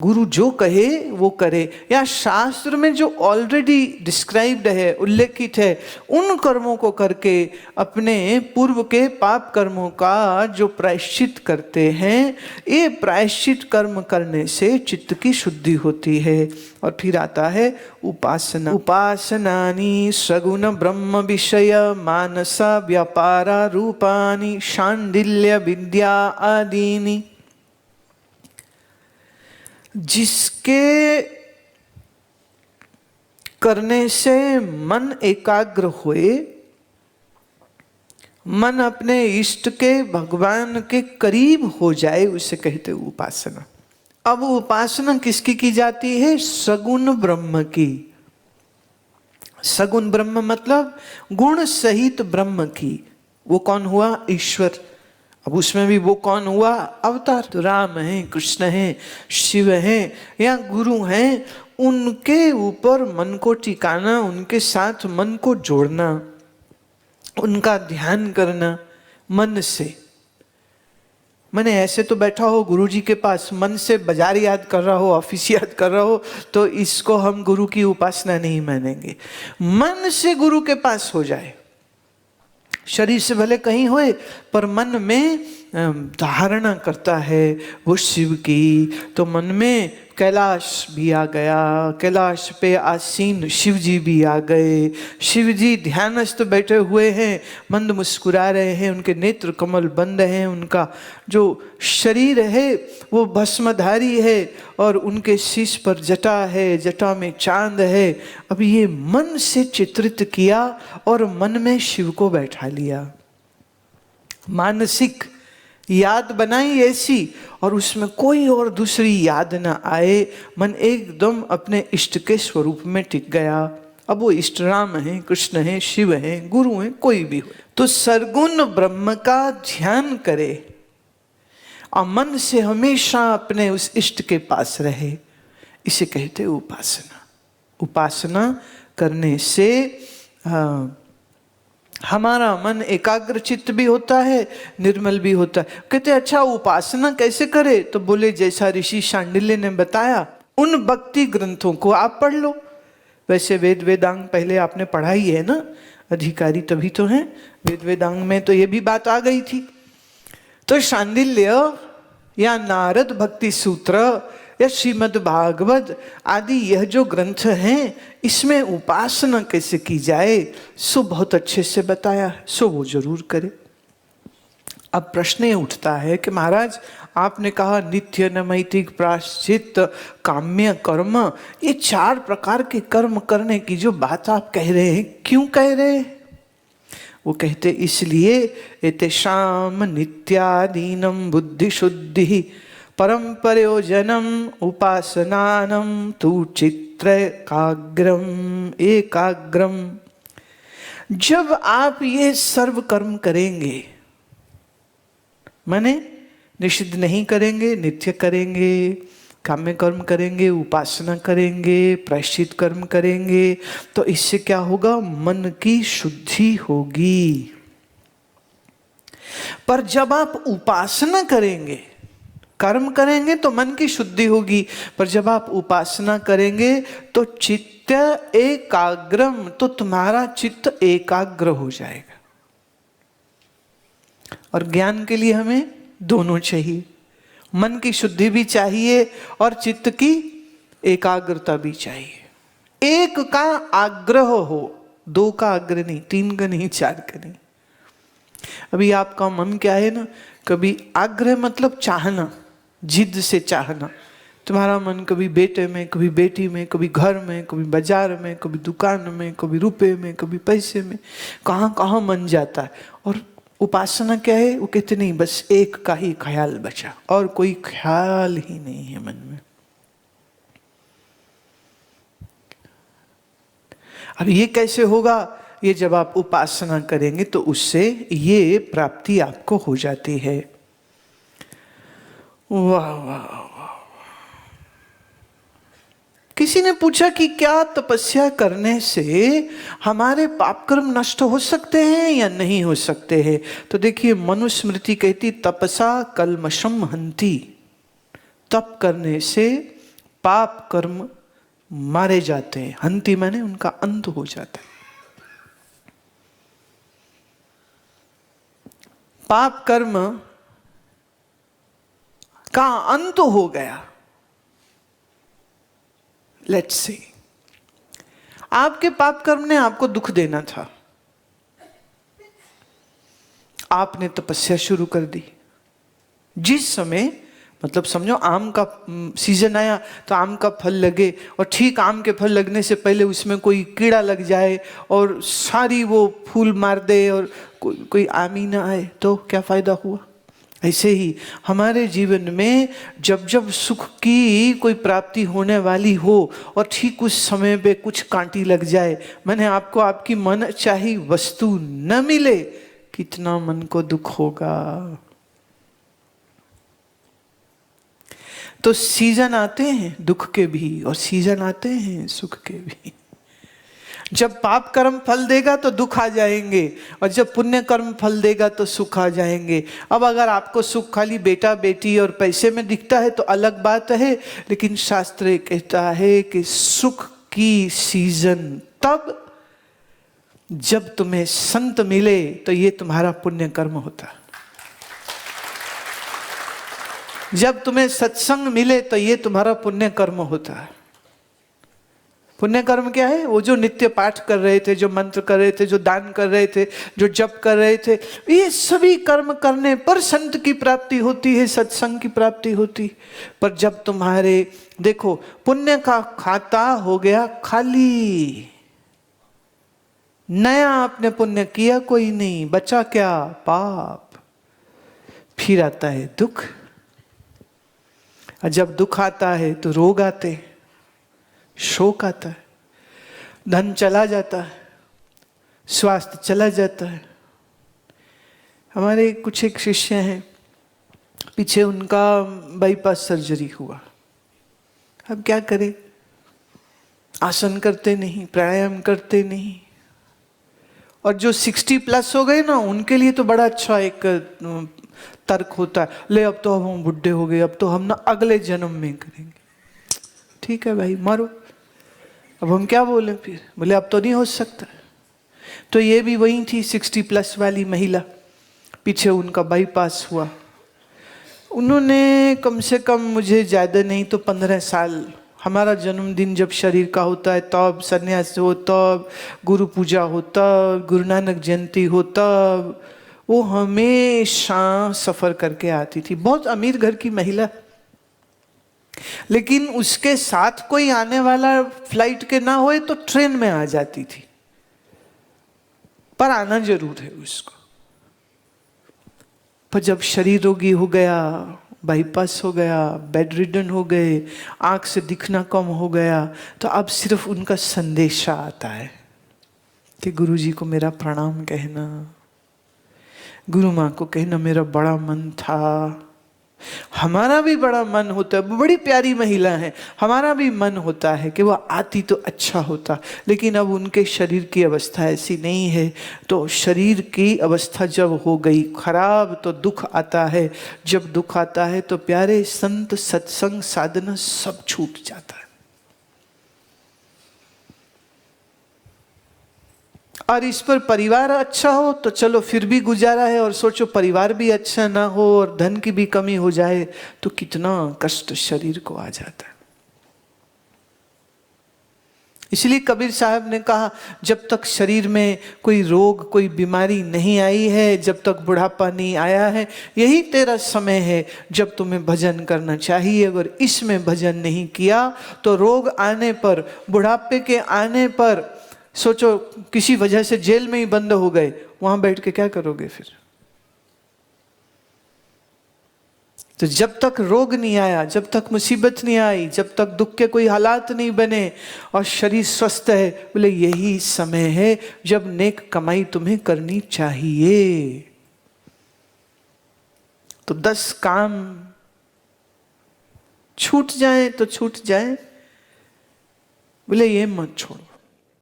गुरु जो कहे वो करे, या शास्त्र में जो ऑलरेडी डिस्क्राइब्ड है, उल्लेखित है, उन कर्मों को करके अपने पूर्व के पाप कर्मों का जो प्रायश्चित करते हैं, ये प्रायश्चित कर्म करने से चित्त की शुद्धि होती है। और फिर आता है उपासना। उपासनानि सगुण ब्रह्म विषय मानसा व्यापारा रूपानि शांडिल्य विद्या आदीनि। जिसके करने से मन एकाग्र हुए, मन अपने इष्ट के भगवान के करीब हो जाए, उसे कहते उपासना। अब उपासना किसकी की जाती है? सगुण ब्रह्म की। सगुण ब्रह्म मतलब गुण सहित ब्रह्म की। वो कौन हुआ? ईश्वर। अब उसमें भी वो कौन हुआ? अवतार। तो राम हैं, कृष्ण हैं, शिव हैं या गुरु हैं, उनके ऊपर मन को टिकाना, उनके साथ मन को जोड़ना, उनका ध्यान करना मन से। मैंने ऐसे तो बैठा हो गुरु जी के पास, मन से बाजार याद कर रहा हो, ऑफिस याद कर रहा हो, तो इसको हम गुरु की उपासना नहीं मानेंगे। मन से गुरु के पास हो जाए, शरीर से भले कहीं होए, पर मन में धारणा करता है वो शिव की, तो मन में कैलाश भी आ गया, कैलाश पे आसीन शिव जी भी आ गए। शिव जी ध्यानस्थ बैठे हुए हैं, मंद मुस्कुरा रहे हैं, उनके नेत्र कमल बंद हैं, उनका जो शरीर है वो भस्मधारी है और उनके शीश पर जटा है, जटा में चांद है। अब ये मन से चित्रित किया और मन में शिव को बैठा लिया, मानसिक याद बनाई ऐसी, और उसमें कोई और दूसरी याद ना आए, मन एकदम अपने इष्ट के स्वरूप में टिक गया। अब वो इष्ट राम हैं, कृष्ण हैं, शिव हैं, गुरु हैं, कोई भी हो, तो सरगुण ब्रह्म का ध्यान करे और मन से हमेशा अपने उस इष्ट के पास रहे, इसे कहते उपासना। उपासना करने से हमारा मन एकाग्र चित्त भी होता है, निर्मल भी होता है। कहते अच्छा उपासना कैसे करे? तो बोले जैसा ऋषि शांडिल्य ने बताया, उन भक्ति ग्रंथों को आप पढ़ लो। वैसे वेद वेदांग पहले आपने पढ़ा ही है ना, अधिकारी तभी तो हैं। वेद वेदांग में तो ये भी बात आ गई थी। तो शांडिल्य या नारद भक्ति सूत्र या श्रीमद् भागवत आदि यह जो ग्रंथ हैं, इसमें उपासना कैसे की जाए सो बहुत अच्छे से बताया है, सो वो जरूर करे। अब प्रश्न ये उठता है कि महाराज आपने कहा नित्य नैमित्तिक प्रायश्चित काम्य कर्म, ये 4 प्रकार के कर्म करने की जो बात आप कह रहे हैं, क्यों कह रहे हैं? वो कहते इसलिए एतेषां नित्यादीनं बुद्धि शुद्धि परम प्रयोजनम उपासनानं तु चित्तैकाग्रम एकाग्रम। जब आप ये सर्व कर्म करेंगे, माने निषिद्ध नहीं करेंगे, नित्य करेंगे, काम्य कर्म करेंगे, उपासना करेंगे, प्रायश्चित कर्म करेंगे, तो इससे क्या होगा? मन की शुद्धि होगी। पर जब आप उपासना करेंगे, कर्म करेंगे तो मन की शुद्धि होगी, पर जब आप उपासना करेंगे तो चित्त एकाग्रम, तो तुम्हारा चित्त एकाग्र हो जाएगा। और ज्ञान के लिए हमें दोनों चाहिए, मन की शुद्धि भी चाहिए और चित्त की एकाग्रता भी चाहिए। एक का आग्रह हो, 2 का आग्रह नहीं, 3 का नहीं, 4 का नहीं। अभी आपका मन क्या है ना, कभी आग्रह मतलब चाहना, जिद से चाहना। तुम्हारा मन कभी बेटे में, कभी बेटी में, कभी घर में, कभी बाजार में, कभी दुकान में, कभी रुपए में, कभी पैसे में, कहाँ कहाँ मन जाता है। और उपासना क्या है? वो कहते नहीं, बस एक का ही ख्याल बचा और कोई ख्याल ही नहीं है मन में। अब ये कैसे होगा? ये जब आप उपासना करेंगे तो उससे ये प्राप्ति आपको हो जाती है। वाह वाह वाह। किसी ने पूछा कि क्या तपस्या करने से हमारे पाप कर्म नष्ट हो सकते हैं या नहीं हो सकते हैं? तो देखिए, मनुस्मृति कहती तपसा कल्मषम हन्ति। तप करने से पाप कर्म मारे जाते हैं, हंति माने उनका अंत हो जाता है। पाप कर्म का अंत हो गया। लेट्स सी, आपके पाप कर्म ने आपको दुख देना था, आपने तपस्या शुरू कर दी। जिस समय मतलब समझो आम का सीजन आया तो आम का फल लगे, और ठीक आम के फल लगने से पहले उसमें कोई कीड़ा लग जाए और सारी वो फूल मार दे और कोई आम ही ना आए, तो क्या फायदा हुआ। ऐसे ही हमारे जीवन में जब जब सुख की कोई प्राप्ति होने वाली हो और ठीक उस समय पे कुछ कांटी लग जाए, मैंने आपको आपकी मन चाही वस्तु न मिले, कितना मन को दुख होगा। तो सीजन आते हैं दुख के भी और सीजन आते हैं सुख के भी। जब पाप कर्म फल देगा तो दुख आ जाएंगे, और जब पुण्य कर्म फल देगा तो सुख आ जाएंगे। अब अगर आपको सुख खाली बेटा बेटी और पैसे में दिखता है तो अलग बात है, लेकिन शास्त्र कहता है कि सुख की सीजन तब जब तुम्हें संत मिले, तो ये तुम्हारा पुण्य कर्म होता है। जब तुम्हें सत्संग मिले तो ये तुम्हारा पुण्य कर्म होता है। पुण्य कर्म क्या है? वो जो नित्य पाठ कर रहे थे, जो मंत्र कर रहे थे, जो दान कर रहे थे, जो जप कर रहे थे, ये सभी कर्म करने पर संत की प्राप्ति होती है, सत्संग की प्राप्ति होती। पर जब तुम्हारे देखो पुण्य का खाता हो गया खाली, नया आपने पुण्य किया कोई नहीं, बचा क्या? पाप। फिर आता है दुख, और जब दुख आता है तो रोग आते, शोक आता है, धन चला जाता है, स्वास्थ्य चला जाता है। हमारे कुछ एक शिष्य हैं, पीछे उनका बाईपास सर्जरी हुआ। अब क्या करें? आसन करते नहीं, प्राणायाम करते नहीं, और जो 60+ हो गए ना, उनके लिए तो बड़ा अच्छा एक तर्क होता है, ले अब तो हम बुढ़े हो गए, अब तो हम ना अगले जन्म में करेंगे। ठीक है भाई, मरो, अब हम क्या बोले फिर? बोले अब तो नहीं हो सकता। तो ये भी वही थी 60+ वाली महिला, पीछे उनका बाईपास हुआ। उन्होंने कम से कम, मुझे ज़्यादा नहीं तो 15 साल, हमारा जन्मदिन जब शरीर का होता है तब, संन्यास हो तब, गुरु पूजा हो तब, गुरु नानक जयंती हो तब, वो हमेशा सफ़र करके आती थी। बहुत अमीर घर की महिला, लेकिन उसके साथ कोई आने वाला फ्लाइट के ना होए तो ट्रेन में आ जाती थी, पर आना जरूर है उसको। पर जब शरीर रोगी हो गया, बाईपास हो गया, बेड रिडन हो गए, आंख से दिखना कम हो गया, तो अब सिर्फ उनका संदेशा आता है कि गुरुजी को मेरा प्रणाम कहना, गुरु माँ को कहना मेरा बड़ा मन था। हमारा भी बड़ा मन होता है, बड़ी प्यारी महिला है, हमारा भी मन होता है कि वह आती तो अच्छा होता, लेकिन अब उनके शरीर की अवस्था ऐसी नहीं है। तो शरीर की अवस्था जब हो गई खराब तो दुख आता है, जब दुख आता है तो प्यारे संत, सत्संग, साधना सब छूट जाता है। और इस पर परिवार अच्छा हो तो चलो फिर भी गुजारा है, और सोचो परिवार भी अच्छा ना हो और धन की भी कमी हो जाए तो कितना कष्ट शरीर को आ जाता है। इसलिए कबीर साहब ने कहा, जब तक शरीर में कोई रोग, कोई बीमारी नहीं आई है, जब तक बुढ़ापा नहीं आया है, यही तेरा समय है जब तुम्हें भजन करना चाहिए। अगर इसमें भजन नहीं किया तो रोग आने पर, बुढ़ापे के आने पर, सोचो किसी वजह से जेल में ही बंद हो गए, वहां बैठ के क्या करोगे फिर? तो जब तक रोग नहीं आया, जब तक मुसीबत नहीं आई, जब तक दुख के कोई हालात नहीं बने और शरीर स्वस्थ है, बोले यही समय है जब नेक कमाई तुम्हें करनी चाहिए। तो 10 काम छूट जाए तो छूट जाए, बोले ये मत छोड़ो।